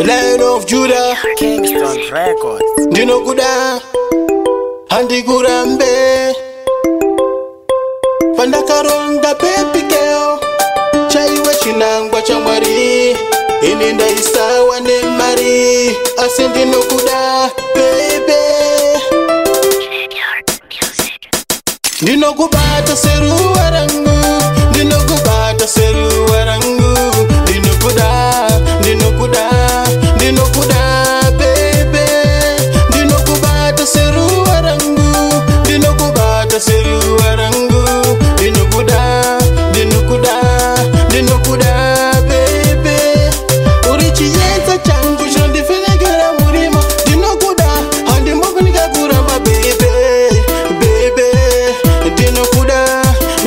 Lion of Judah, Kingston Records. Dino Kuda, Andi Kurambe, Pandakaronda Pepi Keo, Chaiwa Chinangwa Chamari, Ininda Isawa ne Mari, Ascendino Kuda, baby. Dino Kubata Seru Warangu, Dino Kubata Seru Warangu, Dino Kuda, Dino Kuda, Dino Kuda, baby. Dino Kubata Seru Warangu, Dino Kubata Seru Warangu, Dino Kuda, Dino Kuda, Dino Kuda, baby. Urichi yenta changu shondi finegera murima, Dino Kuda, handi mbokunika kurama, baby. Dino Kuda,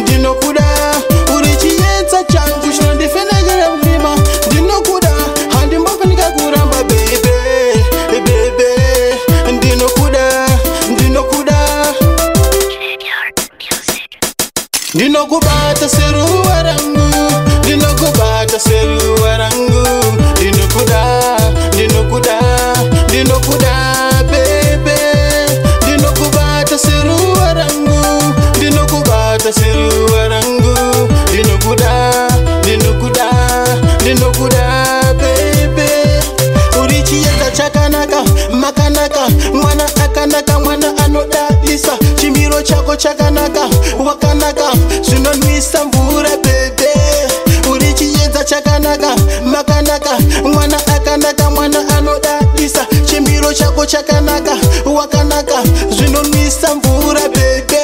Dino Kuda, urichi yenta changu shondi finegera murima, Dino Kuda, handi mbokunika kurama, baby. Dino Kuda, Dino Kuda. Dino Kubata Seru Warangu, Dino Kubata Seru Warangu, Dino Kuda, Dino Kuda, Dino Kuda, baby. Dino Kubata Seru Warangu, Dino Kubata Seru Warangu, Dino Kuda, Dino Kuda, Dino Kuda, baby. Urichi yeta chakanaka, makanaka, mwana akanaka, mwana anoda lisa, chimiro chako chakanaka, wakanaka, sunonwisa mvura, baby. Urichi yeta chakanaka, makanaka, mwana akanaka, mwana anoda lisa, chimiro chako chakanaka, wakanaka, sunonwisa mvura, baby.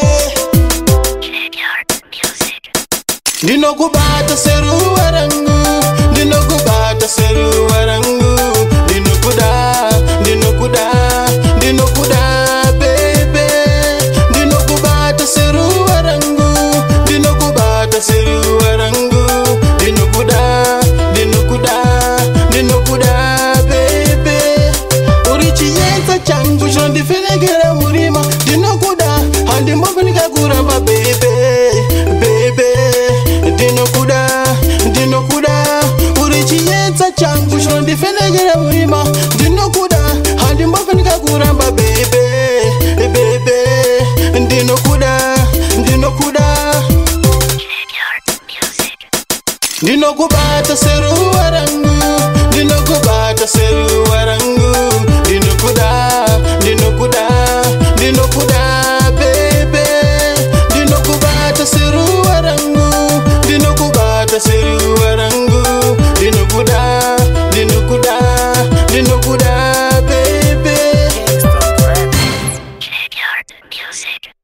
Dino Kubata Seru Warangu, Dino Kubata Seru Warangu, Dino Kuda, Dino Kuda, Dino Kuda, baby. Dino Kubata Seru Warangu, Dino Kubata Seru Warangu, Dino Kuda, Dino Kuda, Dino Kuda, baby. Urichi yenta changu shondi finegera murima, Dino Kuda, handi mbokunika kurama, baby. Dino Kuda, Dino Kuda, urichi yenta changu shondi finegera murima, Dino Kuda, handi mbokunika kurama, baby. Dino Kuda, Dino Kuda. Dino Kubata Seru Warangu, Dino Kubata Seru Warangu, Dino Kuda, Dino Kuda, Dino Kuda, baby. Dino Kubata Seru Warangu, Dino Kubata Seru Warangu, Dino Kuda, Dino Kuda, Dino Kuda, baby. Kingston Records. Music.